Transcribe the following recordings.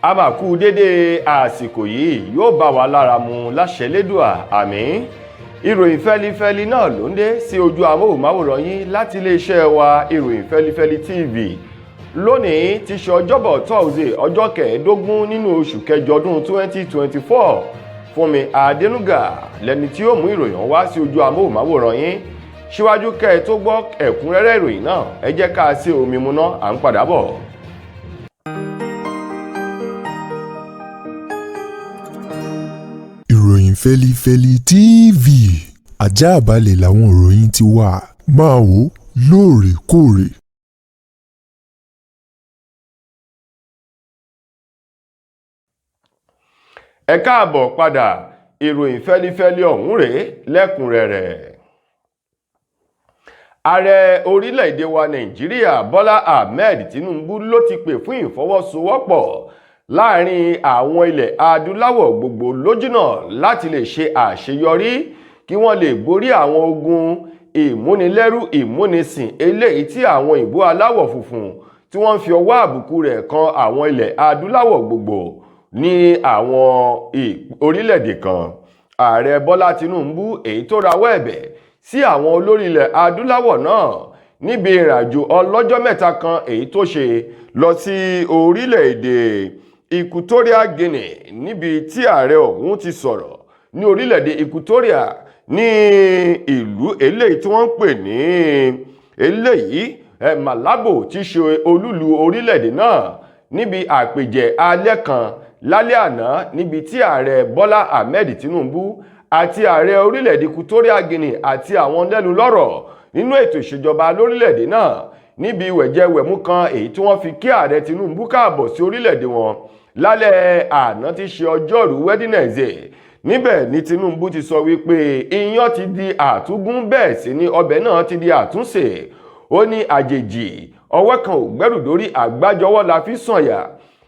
a máa kú dédé àsìkò yìí yóò bá wa lára mu láṣẹ Lédùà àmín. Ìròyìn fẹ́lifẹ́li náà ló ń dé sí ojú amóhùnmáwòrán yín láti iléeṣẹ́ wa ìròyìn fẹ́lifẹ́li TV. Lónìí ti ṣe ọjọ́bọ̀ Thursday ọjọ́ kẹẹ̀ẹ́dógún nínú oṣù kẹjọ ọdún 2024. Fúnmi Adénúgà lẹni tí ó mú ìròyìn wá sí ojú amóhùnmáwòrán yín. Síwájú kẹ́ ẹ tó gbọ́ ẹ̀kúnrẹ́rẹ́ ìròyìn náà ẹ jẹ́ ká sí omi mu ná à ń padà bọ̀. Ìròyìn fẹ́lifẹ́li TV àjààbálẹ̀ làwọn ìròyìn ti wà máa wò lóòrèkóòrè. Ẹ káàbọ̀ padà ìròyìn fẹ́lifẹ́li ọ̀hún rèé lẹ́kùnrẹ́rẹ́. Ààrẹ orílẹ̀-èdè wa Nàìjíríà Bọ́lá Ahmed Tinubu ló ti pè fún ìfọwọ́sowọ́pọ̀ láàrin àwọn ilẹ̀ adúláwọ̀ gbogbo lójúnà láti lè ṣe àṣeyọrí kí wọ́n lè borí àwọn ogun ìmúnilẹ́rú ìmúnisìn eléyìí tí àwọn ìbò aláwọ̀ funfun tí wọ́n fi ọwọ́ àbùkù rẹ̀ kan àwọn ilẹ̀ adúláwọ̀ gbogbo ní àwọn orílẹ̀-èdè kan. Ààrẹ Bọ́lá Tinubu èyí tó rawọ́ ẹ̀bẹ̀ sí àwọn olórí ilẹ̀ adúláwọ̀ náà níbi ìrìnàjò ọlọ́jọ́ mẹ́ta kan èyí tó ṣe lọ sí orílẹ̀-èdè Equatorial Guinea níbi tí ààrẹ ọ̀hún ti sọ̀rọ̀ ní orílẹ̀-èdè Equatoria ní ìlú eléyìí tí wọ́n ń pè ní Malabo tí ṣe olúlu orílẹ̀-èdè náà níbi àpèjẹ alẹ́ kan lálẹ́ àná níbi tí ààrẹ Bọ́lá Ahmed Tinubu àti ààrẹ orílẹ̀-èdè Equatorial Guinea àti àwọn lẹ́nu lọ́rọ̀ nínú ètò ìṣèjọba lórílẹ̀-èdè náà níbi wẹ̀jẹwẹ̀mú kan èyí tí wọ́n fi kí ààrẹ Tinubu káàbọ̀ sí orílẹ̀-èdè wọn lálẹ́ àná tí ṣe ọjọ́rú Wednesday. Níbẹ̀ ni Tinubu ti sọ wípé iyán ti di àtúngún bẹ́ẹ̀ sì ni ọbẹ̀ náà ti di àtúnṣe. Ó ní àjèjì ọwọ́ kan ò gbẹ́rù dórí àgbájọwọ́ la fi sànyà.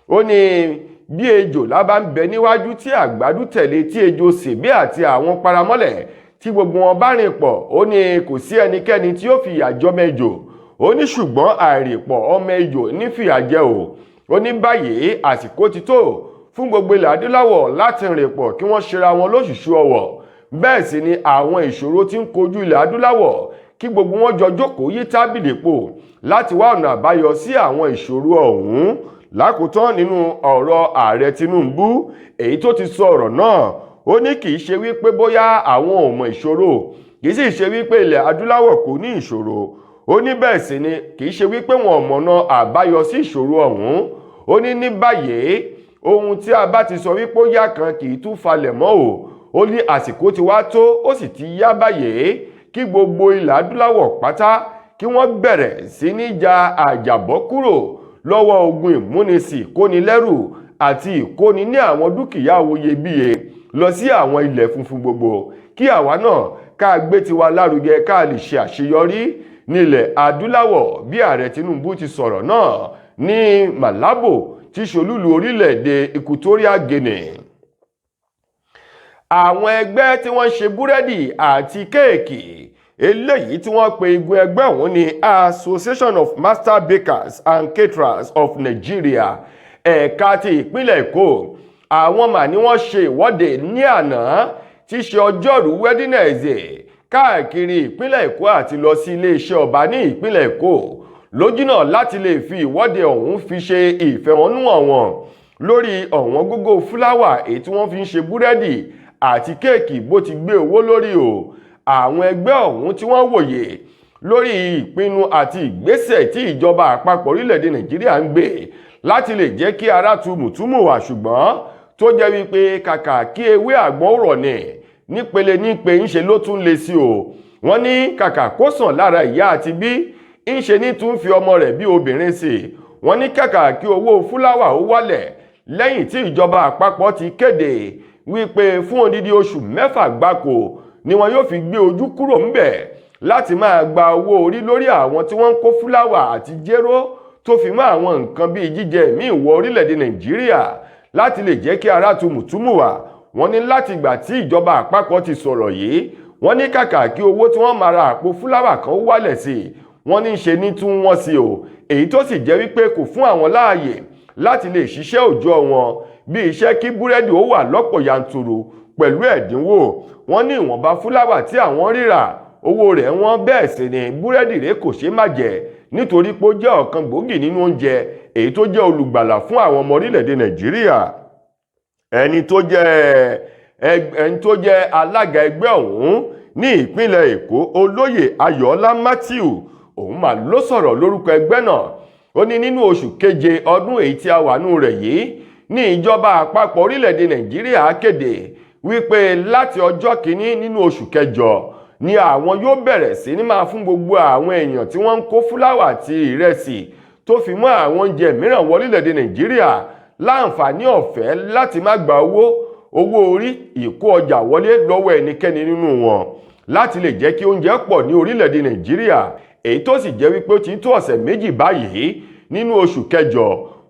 Ó ní bí ejò lábá ń bẹ níwájú tí àgbàdo tẹ̀lé tí ejò sèbé àti àwọn paramọ́lẹ̀ tí gbogbo wọn bá rìn pọ̀ ó ní kò sí ẹnikẹ́ni tí ó fìyà jọmọ ejò. Ó ní ṣùgbọ́n àìrìpọ̀ ọmọ ejò ní fìyà jẹ o. Ó ní báyìí àsìkò ti tó fún gbogbo ilẹ̀ adúláwọ̀ láti rìn pọ̀ kí wọ́n ṣera wọn lóṣùṣù ọwọ̀. Bẹ́ẹ̀ sì ni àwọn ìṣòro tí ń kojú ilẹ̀ adúláwọ̀ kí gbogbo wọn jọ jókòó yí tábìlì pò láti wá ọ̀nà àbáyọ sí àwọn ìṣòro ọ̀hún. Lákòótán nínú ọ̀rọ̀ ààrẹ Tinubu èyí tó ti sọ ọ̀rọ̀ náà ó ní kì í ṣe wípé bóyá àwọn ò mọ ìṣòro kì í sì ṣe wípé ilẹ̀ adúláwọ̀ kò ní ìṣòro. Ó ní bẹ́ẹ̀ sì ni kì í ṣe wípé wọn ò mọ̀nà àbáyọ sí ìṣòro ọ̀hún. Ó ní ní báyìí ohun tí a bá ti sọ wípé ó yá kan kì í tún falẹ̀ mọ́ o. Ó ní àsìkò ti wá tó ó sì ti yá báyìí kí gbogbo ilẹ̀ adúláwọ̀ pátá kí wọ́n bẹ̀rẹ̀ sí ní ja àjàbọ́ kúrò lọ́wọ́ ogun ìmúnisìn ìkónilẹ́rù àti ìkóni ní àwọn dúkìá owóyebíye lọ sí àwọn ilẹ̀ funfun gbogbo kí àwa náà ká gbé tiwa lárugẹ ká lè ṣe àṣeyọrí nílẹ̀ adúláwọ̀ bí ààrẹ Tinubu ti sọ̀rọ̀ náà ní Malabo tí ṣolúlu orílẹ̀-èdè Equatorial Guinea. Àwọn ẹgbẹ́ tí wọ́n ṣe búrẹ́dì àti kéèkì eléyìí tí wọ́n pe igun ẹgbẹ́ ọ̀hún ní Association of Master Bakers and Caterers of Nigeria ẹ̀ka ti ìpínlẹ̀ Èkó. Àwọn mà ní wọ́n ṣe ìwọ́de ní àná tí ṣe ọjọ́rú Wednesday káàkiri ìpínlẹ̀ Èkó àti lọ sí iléeṣẹ́ ọba ní ìpínlẹ̀ Èkó lójúnà láti lè fi ìwọ́de ọ̀hún fi ṣe ìfẹ̀hónúhàn wọn lórí ọ̀wọ́n gógó fúláwà èyí tí wọ́n fi ń ṣe búrẹ́dì àti kéèkì bó ti gbé owó lórí o. Àwọn ẹgbẹ́ ọ̀hún tí wọ́n wòye lórí ìpinnu àti ìgbésẹ̀ tí ìjọba àpapọ̀ orílẹ̀-èdè Nàìjíríà ń gbé láti lè jẹ́ kí ara tu mùtúmù wà ṣùgbọ́n tó jẹ́ wípé kàkà kí ewé àgbọn rọ̀ nípele nípe ńṣe ló tún le sí o. Wọ́n ní kàkà kó sàn lára ìyá àti bí ńṣe ní tún fi ọmọ rẹ̀ bí obìnrin sí. Wọ́n ní kàkà kí owó fúláwà ó wálẹ̀ lẹ́yìn tí ìjọba àpapọ̀ ti kéde wípé fún odidi oṣù 6 gbáko ni wọn yóò fi gbé ojú kúrò ńbẹ̀ láti máa gba owó orí lórí àwọn tí wọ́n ń kó fúláwà àti jéró tó fi mọ́ àwọn nǹkan bíi jíjẹ míì wọ orílẹ̀-èdè Nàìjíríà láti lè jẹ́ kí ara tu mùtúmù wà. Wọ́n ní láti ìgbà tí ìjọba àpapọ̀ ti sọ̀rọ̀ yìí wọ́n ní kàkà kí owó tí wọ́n máa ra àpò fúláwà kan wálẹ̀ sí wọ́n ní ṣe ní tún wọ́n sí o èyí tó sì jẹ́ wípé kò fún àwọn láàyè láti lè ṣiṣẹ́ òòjọ́ wọn bí iṣẹ́ kí búrẹ́dì ó wà lọ́pọ̀ yanturu pẹ̀lú ẹ̀dínwó. Wọ́n ní ìwọ̀nba fúláwà tí àwọn rírà owó rẹ̀ wọ́n, bẹ́ẹ̀ sì ni búrẹ́dì rẹ̀ kò ṣeé má jẹ nítorí pé ó jẹ́ ọ̀kan gbòógì nínú oúnjẹ èyí tó jẹ́ olùgbàlà fún àwọn ọmọ orílẹ̀-èdè Nàìjíríà. Ẹni tó jẹ́ alága ẹgbẹ́ ọ̀hún ní ìpínlẹ̀ Èkó, olóyè Ayọ̀ọ́lá Matthew, òun mà ló sọ̀rọ̀ lórúkọ ẹgbẹ́ náà. Ó ní nínú oṣù keje ọdún èyí tí a wà nínú rẹ̀ yìí ní ìjọba àpapọ̀ orílẹ̀-èdè Nàìjíríà kéde wípé láti ọjọ́ kìíní nínú oṣù kẹjọ ni àwọn yóò bẹ̀rẹ̀ sí ní máa fún gbogbo àwọn èèyàn tí wọ́n ń kó fúláwà àti ìrẹsì tó fi mọ́ àwọn oúnjẹ mìíràn wọ orílẹ̀-èdè Nàìjíríà láǹfààní ọ̀fẹ́ láti má gba owó orí ìkó ọjà wọlé lọ́wọ́ ẹnikẹ́ni nínú wọn, láti lè jẹ́ kí oúnjẹ pọ̀ ní orílẹ̀-èdè Nàìjíríà, èyí tó sì jẹ́ wípé ó ti tó ọ̀sẹ̀ méjì báyìí nínú oṣù kẹjọ.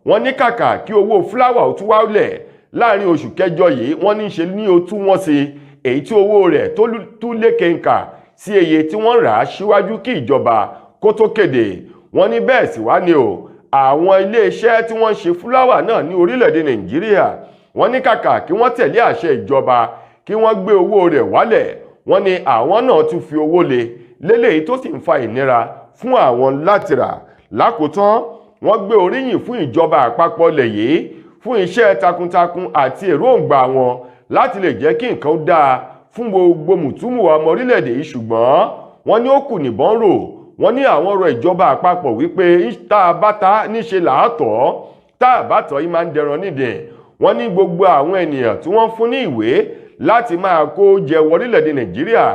Wọ́n ní kàkà kí owó fúláwà ó tún wálẹ̀ láàrin oṣù kẹjọ yìí, wọ́n ní ṣe ní ó tún wọ́n sí, èyí tí owó rẹ̀ tó tún lékenkà sí iye tí wọ́n rà á síwájú kí ìjọba kó tó kéde. Wọ́n ní bẹ́ẹ̀ sì wá ní àwọn iléeṣẹ́ tí wọ́n ń ṣe fúláwà náà ní orílẹ̀-èdè Nàìjíríà, wọ́n ní kàkà kí wọ́n tẹ̀lé àṣẹ ìjọba kí wọ́n gbé owó rẹ̀ wálẹ̀, wọ́n ní àwọn náà tún fi owó léléyìí tó sì ń fa ìnira fún àwọn láti rà. Lákòótán, wọ́n gbé oríyìn fún ìjọba àpapọ̀ ilẹ̀ yìí fún iṣẹ́ takuntakun àti èròǹgbà wọn láti lè jẹ́ kí nǹkan dáa fún gbogbo mùtúmù ọmọ orílẹ̀-èdè yìí, ṣùgbọ́n wọ́n ní ó kù níbọn rò. Wọ́n ní àwọn ọ̀rọ̀ ìjọba àpapọ̀ wípé tá a bá ta níṣe làátọ̀, tá a bá tọ̀ yìí máa ń dẹran nídìí. Wọ́n ní gbogbo àwọn ènìyàn tí wọ́n fún ní ìwé láti máa kó jẹ wọ orílẹ̀-èdè Nàìjíríà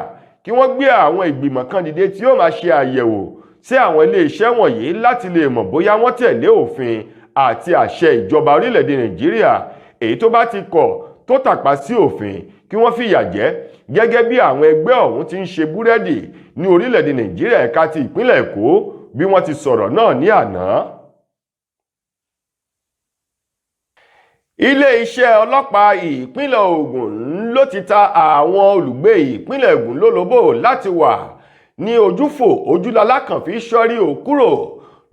kí wọ́n gbé àwọn ìgbìmọ̀ kan dìde tí yóò máa ṣe àyẹ̀wò sí àwọn ilé-iṣẹ́ wọ̀nyí láti lè mọ̀ bóyá wọ́n tẹ̀lé òfin àti àṣẹ ìjọba orílẹ̀-èdè Nàìjíríà. Èyí tó bá ti kọ̀ tó tàpá sí òfin kí wọ́n fìyà jẹ, gẹ́gẹ́ bí àwọn ẹgbẹ́ ọ̀hún ti ń ṣe búrẹ́dì ní orílẹ̀-èdè Nàìjíríà ẹ̀ka ti ìpínlẹ̀ Èkó bí wọ́n ti sọ̀rọ̀ náà ní àná. Ilé-iṣẹ́ ọlọ́pàá ìpínlẹ̀ Ògùn ló ti ta àwọn olùgbé ìpínlẹ̀ Ògùn lólobó láti wà ní ojúfò ojúlalá kan fi ṣọ́rí kúrò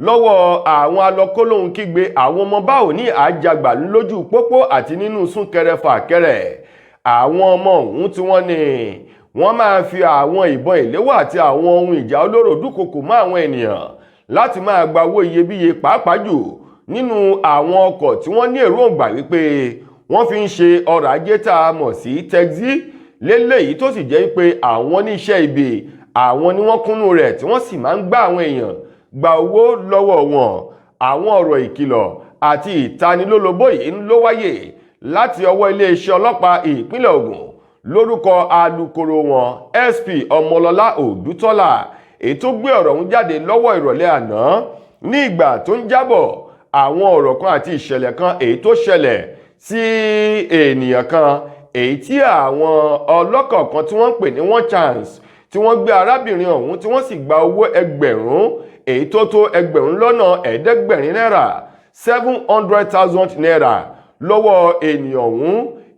lọ́wọ́ àwọn alọ́kólóhun kígbe àwọn ọmọ báwo ní àjàgbà lójú pópó àti nínú súnkẹrẹ fàkẹrẹ. Àwọn ọmọ ọ̀hún tí wọ́n ní wọ́n máa fi àwọn ìbọn ìléwọ́ àti àwọn ohun ìjà olóró dúnkokò mọ́ àwọn ènìyàn láti máa gba owó iyebíye, pàápàá jù nínú àwọn ọkọ̀ tí wọ́n ní èròǹgbà wípé wọ́n fi ń ṣe ọrọ̀ ajé tá a mọ̀ sí tẹ́gí, léléyìí tó sì jẹ́ pé àwọn ní iṣẹ́ ibi àwọn ni wọ́n kúnnú rẹ̀ tí wọ́n sì máa ń gbá àwọn èèyàn gba owó lọ́wọ́ wọn. Àwọn ọ̀rọ̀ ìkìlọ̀ àti ìtanilólobó yìí ló wáyé láti ọwọ́ iléeṣẹ́ ọlọ́pàá ìpínlẹ̀ Ògùn lórúkọ alukoro wọn SP Ọmọlọ́lá Òdútọ́lá, èyí tó gbé ọ̀rọ̀ ọ̀hún jáde lọ́wọ́ ìrọ̀lẹ́ àná ní ìgbà tó ń jábọ̀ àwọn ọ̀rọ̀ kan àti ìṣẹ̀lẹ̀ kan èyí tó ṣẹlẹ̀ sí ènìyàn kan, èyí tí àwọn ọlọ́kọ̀ kan tí wọ́n ń pè ní one chance tí wọ́n gbé arábìnrin ọ̀hún tí wọ́n sì gba owó ẹgbẹ̀rún èyí tó tó ẹgbẹ̀rún lọ́nà ẹ̀ẹ́dẹ́gbẹ̀rin náírà 700,000 naira lọ́wọ́ ènìyàn ọ̀hún,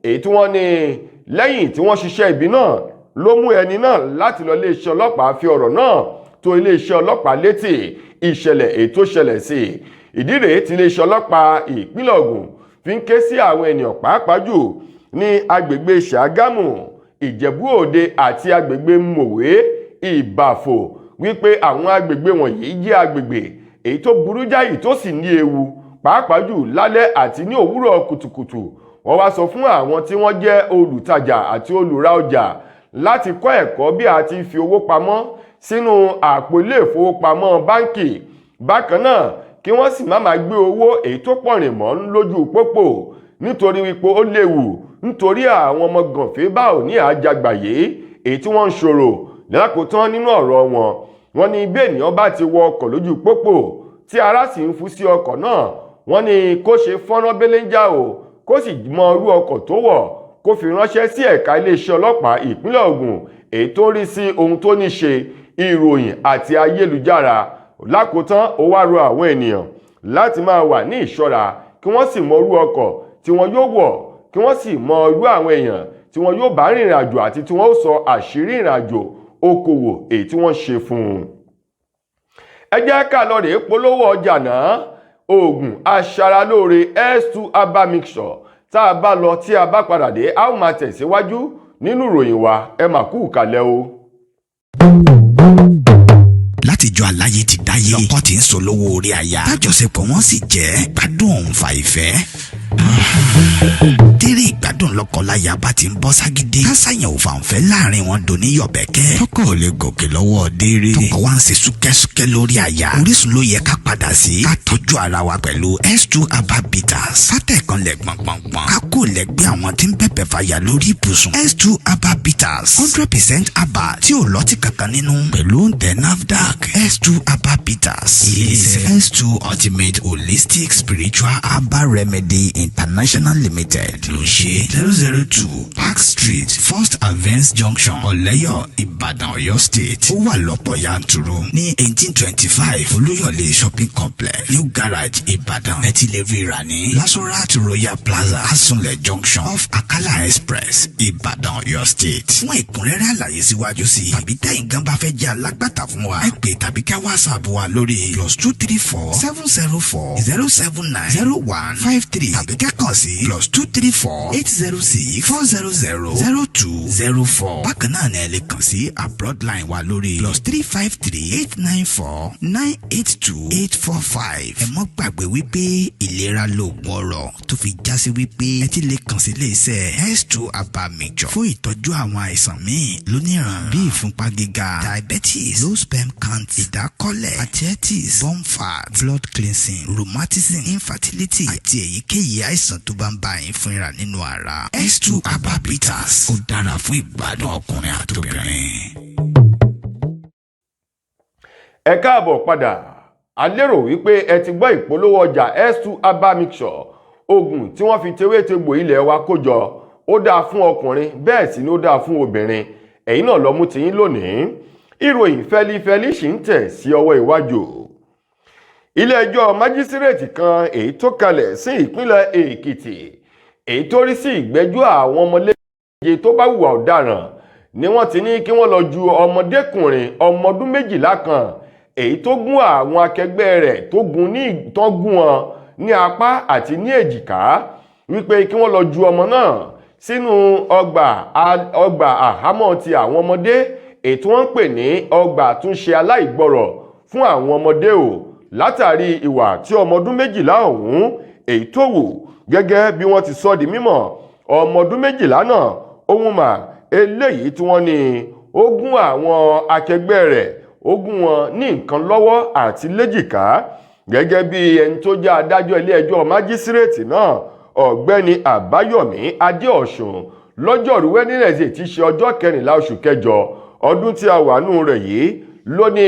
èyí tí wọ́n ní lẹ́yìn tí wọ́n ṣiṣẹ́ ibi náà ló mú ẹni náà láti lọ iléeṣẹ́ ọlọ́pàá fi ọ̀rọ̀ náà tó iléeṣẹ́ ọlọ́pàá létí ìṣẹ̀lẹ̀ èyí tó ṣẹlẹ̀ sí. Ìdí rèé tí iléeṣẹ́ ọlọ́pàá ìpínlẹ̀ Ògùn fi ń ké sí àwọn ènìyàn pàápàá jù ní agbègbè Ṣàgámù, Ìjẹ̀bú Òde àti agbègbè Mòwe, Ìbàfò wípé àwọn agbègbè wọ̀nyí jẹ́ agbègbè èyí tó burú jáì tó sì ní ewu, pàápàá jù lálẹ́ àti ní òwúrọ̀ kùtùkùtù. Wọ́n wá sọ fún àwọn tí wọ́n jẹ́ olùtajà àti olùra ọjà láti kọ́ ẹ̀kọ́ bí a ti fi owó pamọ́ sínú àpò ilé ìfowópamọ́ báńkì. Bákan náà kí wọ́n sì má gbé owó èyí tó pọ̀rìn mọ́ lójú pópó nítorí wípé ó léwu, nítorí àwọn ọmọ gànfẹ́ bá ò ní àjàgbà yìí èyí tí wọ́n ń ṣòro. Lákòótán nínú ọ̀rọ̀ wọn, wọ́n ní bí ènìyàn bá ti wọ ọkọ̀ lójú pópó tí ara sì ń fú sí ọkọ̀ náà, wọ́n ní kó ṣe fọ́nrán bélénjà kó sì mọ irú ọkọ̀ tó wọ̀ kó fi ránṣẹ́ sí ẹ̀ka iléeṣẹ́ ọlọ́pàá ìpínlẹ̀ Ògùn èyí tó rí sí ohun tó ní ṣe ìròyìn àti ayélujára. Lákòótán ó wá rọ àwọn ènìyàn láti máa wà ní ìṣọ́ra kí wọ́n sì mọ irú ọkọ̀ tí wọ́n yóò wọ̀, kí wọ́n sì mọ irú àwọn èèyàn tí wọ́n yóò bá rìnrìn àjò àti tí wọ́n ó sọ àṣírí ìrìn àjò okòwò èyí tí wọ́n ṣe fún un. Ẹ jẹ́ ká lọ rèé polówó ọjà náà. oògùn aṣaralóore S2 herbal mixture. Tá a bá lọ tí a bá padà dé a ó máa tẹ̀síwájú nínú ìròyìn wa, ẹ mà kú kalẹ̀ o. Látijọ́ aláyé ti dáyé lọ́kọ tí ń solówó orí aya tájọṣepọ̀ wọn sì jẹ́ gbádùn òǹfà ìfẹ́. Tẹ́rẹ̀ ìgbádùn lọ́kọláya bá ti ń bọ́ ságídé kásáyàn òfàǹfẹ́ láàrin wọn dò ní yọ̀bẹ̀kẹ́. Tọkọ ò lè gòkè lọ́wọ́ déré tọkọ wá ń ṣe súkẹ́súkẹ́ lórí aya. Orísun ló yẹ ká padà sí ká tọ́jú ara wa pẹ̀lú S2 herbal bitters. Sátẹ̀kan lẹ̀ gbọ̀ngbọ̀ngbọ̀n ká kó lẹ́gbẹ́ àwọn tí ń bẹ̀bẹ̀ fàyà lórí ibùsùn. S2 herbal bitters 100% herbal tí ò lọ́tì kankan nínú pẹ̀lú oúnjẹ NAFDAC. S2 herbal bitters ilé-iṣẹ́ S2 ultimate holistic spiritual herbal remedy international limited ló ṣe 002 Park Street First Avance Junction Ọ̀lẹ́yọ̀ Ìbàdàn Ọ̀yọ́ State. Ó wà lọ́pọ̀ yanturu ní 1825 Olúyọ̀lé shopping complex New Garage Ìbàdàn. Ẹ ti lè ríra ní Lasorat Royal Plaza Asunlẹ̀ Junction off Akala Express Ìbàdàn Ọ̀yọ́ State. Fún ìkúnrẹ́rẹ́ àlàyé síwájú sí tàbí tẹ́yìn gan bá fẹ́ jẹ́ alágbàtà fún wa ẹ pè tàbí ká WhatsApp wa lórí +234 704 079 0153 tàbí ká kàn sí +234 806 400 0204. Bákan náà ni ẹ lè kàn sí abroad line wa lórí +353 894 982 845. Ẹ mọ́ gbàgbé wípé ìlera lóògùn ọrọ̀ tó fi já sí wípé ẹ ti lè kàn sí ilé-iṣẹ́ S2 herbal mixture fún ìtọ́jú àwọn àìsàn míì lóníran bíi ìfúnpá gíga, diabetes, low sperm count, ìdákọ́lẹ̀, arthritis, bone fat, blood cleansing, rheumatism, infertility àti èyíkéyìí àìsàn tó bá ń bá yín fúnra nínú ara. S2 herbal bitters ó dára fún ìgbádùn ọkùnrin àtobìnrin. Ẹ káàbọ̀ padà. A lérò wípé ẹ ti gbọ́ ìpolówó ọjà S2 herbal mixture, oògùn tí wọ́n fi tewétegbò ilẹ̀ wa kójọ. Ó dáa fún ọkùnrin bẹ́ẹ̀ sì ni ó dáa fún obìnrin. Ẹ̀yin náà lọ mú tiyín lónìí. Ìròyìn fẹ́lifẹ́lí ṣì ń tẹ̀ sí ọwọ́ iwájú. Ilé-ẹjọ́ májísírèètì kan èyí tó kalẹ̀ sí ìpínlẹ̀ Èkìtì èyí tó rí sí ìgbẹ́jọ́ àwọn ọmọléje tó bá hùwà ọ̀daràn ni wọ́n ti ní kí wọ́n lọ ju ọmọdékùnrin ọmọ ọdún 12 kan èyí tó gún àwọn akẹgbẹ́ rẹ̀ tó gún wọn ní apá àti ní èjìká wípé kí wọ́n lọ ju ọmọ náà sínú ọgbà àhámọ́ ti àwọn ọmọdé ètò wọ́n ń pè ní ọgbà àtúnṣe aláìgbọ́rọ̀ fún àwọn ọmọdé o látàrí ìwà tí ọmọ ọdún 12 ọ̀hún èyí tó wù. Gẹ́gẹ́ bí wọ́n ti sọ di mímọ̀, ọmọ ọdún 12 náà ohun mà eléyìí tí wọ́n ní ó gún àwọn akẹgbẹ́ rẹ̀ ó gún wọn ní nǹkan lọ́wọ́ àti léjìká. Gẹ́gẹ́ bí ẹni tó jẹ́ adájọ́ ilé ẹjọ́ májísírèètì náà ọ̀gbẹ́ni Àbáyọ̀mí Adéọ̀sùn lọ́jọ́rú Wednesday tí ṣe ọjọ́ 14 oṣù kẹjọ ọdún tí a wà nù rẹ̀ yìí ló ní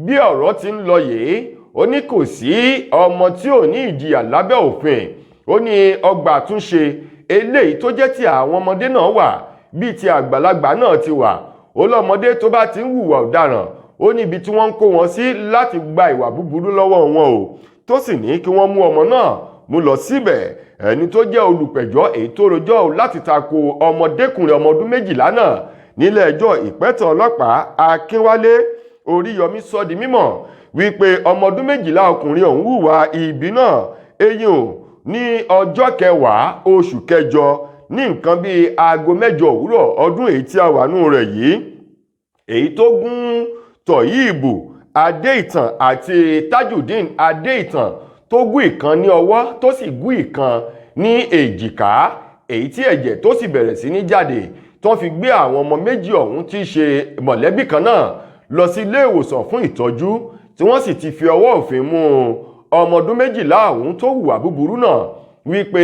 bí ọ̀rọ̀ ti ń lọ yìí ó ní kò sí ọmọ tí ò ní ìjìyà lábẹ́ òfin. Ó ní ọgbà àtúnṣe eléyìí tó jẹ́ ti àwọn ọmọdé náà wà bíi ti àgbàlagbà náà ti wà. Ó lọ́mọdé tó bá ti ń hùwà ọ̀daràn ó ní ibi tí wọ́n ń kó wọn sí láti gba ìwà búburú lọ́wọ́ wọn o tó sì ní kí wọ́n mú ọmọ náà mú lọ síbẹ̀. Ẹni tó jẹ́ olùpẹ̀jọ́ èyí tó rojọ́ láti tako ọmọdékùnrin ọmọ ọdún 12 náà nílé ẹjọ́ ìpẹ́tàn ọlọ́pàá Akínwálé Oríyọmí sọ di mímọ̀ wípé ọmọ ọdún 12 ọkùnrin ọ̀hún hùwà ibi náà ní ọjọ́ 10 oṣù kẹjọ ní nǹkan bíi aago 8 òwúrọ̀ ọdún èyí tí a wà nù rẹ̀ yìí. Èyí tó gún Tọ̀yìbù Adéìtàn àti Tajudeen Adéìtàn tó gún ìkan ní ọwọ́ tó sì gún ìkan ní èjìká èyí tí ẹ̀jẹ̀ tó sì bẹ̀rẹ̀ sí ní jáde tó fi gbé àwọn ọmọ méjì ọ̀hún tí í ṣe mọ̀lẹ́bí kan náà lọ sí ilé ìwòsàn fún ìtọ́jú tí wọ́n sì ti fi ọwọ́ òfin mú ọmọ ọdún 12 ọ̀hún tó hùwà búburú náà wípé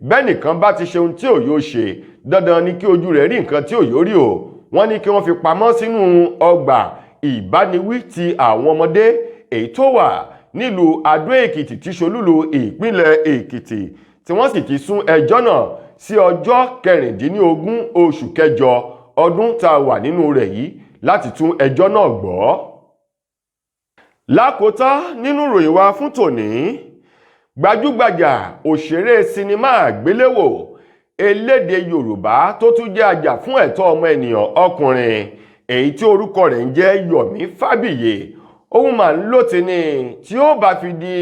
bẹ́nìkan bá ti ṣe ohun tí ò yóò ṣe dandan ni kí ojú rẹ̀ rí nǹkan tí ò yóò rí o. Wọ́n ní kí wọ́n fi pamọ́ sínú ọgbà ìbániwí ti àwọn ọmọdé èyí tó wà nílùú Adó Èkìtì tí ṣolúlu ìpínlẹ̀ Èkìtì tí wọ́n sì ti sún ẹjọ́ náà sí ọjọ́ 16 oṣù kẹjọ ọdún tá a wà nínú rẹ̀ yìí láti tún ẹjọ́ náà gbọ́. Lákòótán nínú ìròyìn wa fún tòní, gbajúgbajà òṣèré sinimá àgbéléwò elédè Yorùbá tó tún jẹ́ ajá fún ẹ̀tọ́ ọmọ ènìyàn ọkùnrin èyí tí orúkọ rẹ̀ ń jẹ́ Yomi Fábíyì ohun mà ń lò tí ní tí ó bá fi di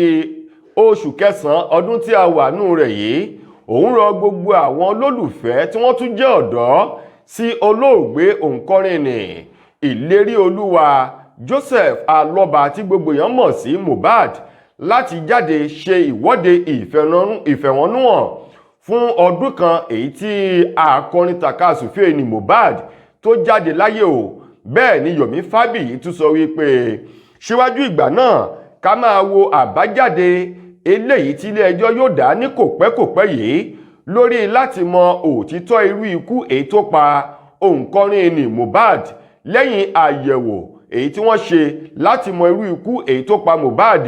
oṣù kẹsàn-án ọdún tí a wà nù rẹ̀ yìí. Òun rọ gbogbo àwọn olólùfẹ́ tí wọ́n tún jẹ́ ọ̀dọ́ sí olóògbé òǹkọrin nì ìlérí olúwa Joseph Alọ́ba tí gbogbo èèyàn mọ̀ sí Mohbad láti jáde ṣe ìwọ́de ìfẹ̀hónúhàn fún ọdún kan èyí tí akọrin takasùfé ni Mohbad tó jáde láyé o. Bẹ́ẹ̀ ni Yomi Fabiyi tún sọ wípé síwájú ìgbà náà ká máa wo àbájáde eléyìí tí ilé ẹjọ́ yóò dá ní kòpẹ́kòpẹ́ yìí lórí láti mọ òtítọ́ irú ikú èyí tó pa òǹkọrin ni Mohbad lẹ́yìn àyẹ̀wò èyí tí wọ́n ṣe láti mọ irú ikú èyí tó pa Mohbad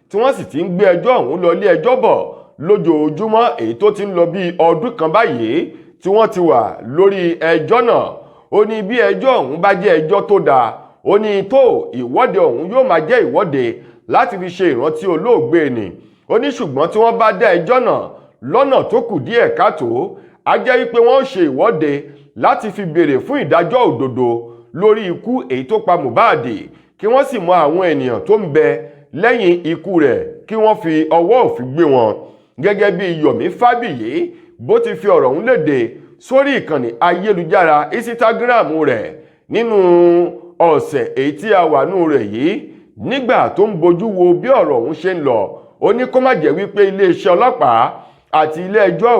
tí wọ́n sì ti ń gbé ẹjọ́ ọ̀hún lọ ilé ẹjọ́ bọ̀ lójoojúmọ́ èyí tó ti ń lọ bí ọdún kan báyìí tí wọ́n ti wà lórí ẹjọ́ náà. Ó ní bí ẹjọ́ ọ̀hún bá jẹ́ ẹjọ́ tó dáa, ó ní tó ìwọ́de ọ̀hún yóò máa jẹ́ ìwọ́de láti fi ṣe ìrántí olóògbé ni. Ó ní ṣùgbọ́n tí wọ́n bá dá ẹjọ́ náà lọ́nà tó kù díẹ̀ káàtó, á jẹ́ wípé wọ́n ó ṣe ìwọ́de láti fi béèrè fún ìdájọ́ òdodo lórí ikú èyí tó pa Mohbad, kí wọ́n sì mọ àwọn ènìyàn tó ń bẹ lẹ́yìn ikú rẹ̀ kí wọ́n fi ọwọ́ òfin gbé wọn. Gẹ́gẹ́ bí Yomi Fabiyi bó ti fi ọ̀rọ̀ ọ̀hún léde sórí ìkànnì ayélujára Instagram rẹ̀ nínú ọ̀sẹ̀ èyí tí a wà nù rẹ̀ yìí, nígbà tó ń bojú wo bí ọ̀rọ̀ ọ̀hún ṣe ń lọ, ó ní kó má jẹ́ wípé iléeṣẹ́ ọlọ́pàá àti ilé ẹjọ́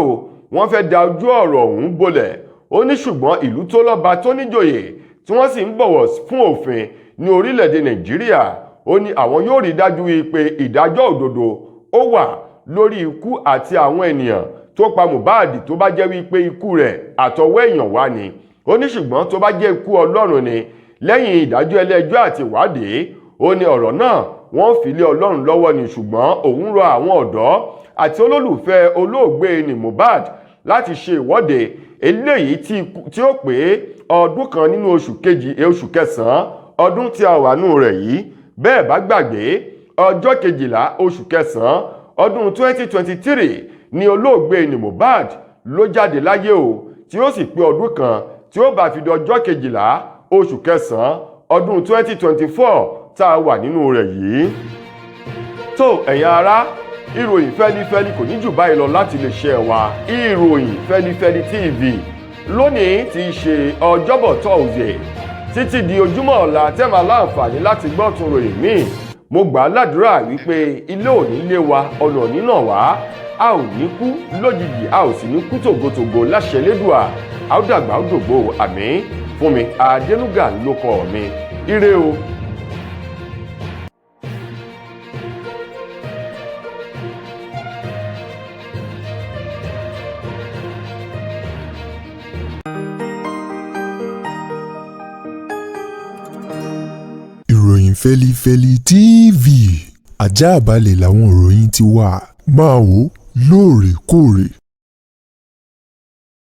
wọ́n fẹ́ da ojú ọ̀rọ̀ ọ̀hún bolẹ̀. Ó ní ṣùgbọ́n ìlú tó lọ́ba tó níjòyè tí wọ́n sì ń bọ̀wọ̀ fún òfin ní orílẹ̀-èdè Nàìjíríà, ó ní àwọn yóò rí dájú wípé ìdájọ́ òdodo ó wà lórí ikú àti àwọn ènìyàn tó pa Mohbad tó bá jẹ́ wípé ikú rẹ̀ àtọwọ́ èèyàn wá ni. Ó ní ṣùgbọ́n tó bá jẹ́ ikú Ọlọ́run ni lẹ́yìn ìdájọ́ ẹlẹ́jọ́ àti ìwádìí, ó ní ọ̀rọ̀ náà wọ́n fi lé Ọlọ́run lọ́wọ́ ni. Ṣùgbọ́n òun rọ àwọn ọ̀dọ́ àti olólùfẹ́ olóògbé ni Mohbad láti ṣe ìwọ́de eléyìí tí ó pé ọdún kan nínú oṣù kẹsàn-án ọdún tí a wà nù rẹ̀ yìí. Bẹ́ẹ̀ bá gbàgbé ọjọ́ 12 oṣù kẹsàn-án ọdún 2023 ni olóògbé ni Mohbad ló jáde láyé o, tí ó sì pé ọdún kan tí ó bá fi di ọjọ́ 12 oṣù kẹsàn-án ọdún 2024 tá a wà nínú rẹ̀ yìí. Tó ẹ̀yin ará, ìròyìn fẹ́lifẹ́li kò ní jù báyìí lọ láti lè ṣe wa ìròyìn Fẹ́lifẹ́li TV lónìí tí í ṣe ọjọ́bọ̀ Thursday títí di ojúmọ́ ọ̀la tẹ́ máa láǹfààní láti gbọ́ tún ròyìn míì. Mo gbà á ládùúrà wípé ilé ò ní lé wa, ọ̀nà ò ní nà wá, a ò ní kú lójijì, a ò sì ní kú tògótògó láṣẹ Elédùà. A ó dàgbà ó dògbò. Àmín. Fúnmi Adénúgà ló kọ mi. Ire o. Ìròyìn Fẹ́lifẹ́li TV àjààbálẹ̀ làwọn ìròyìn ti wà. Máa wò lóòrèkóòrè.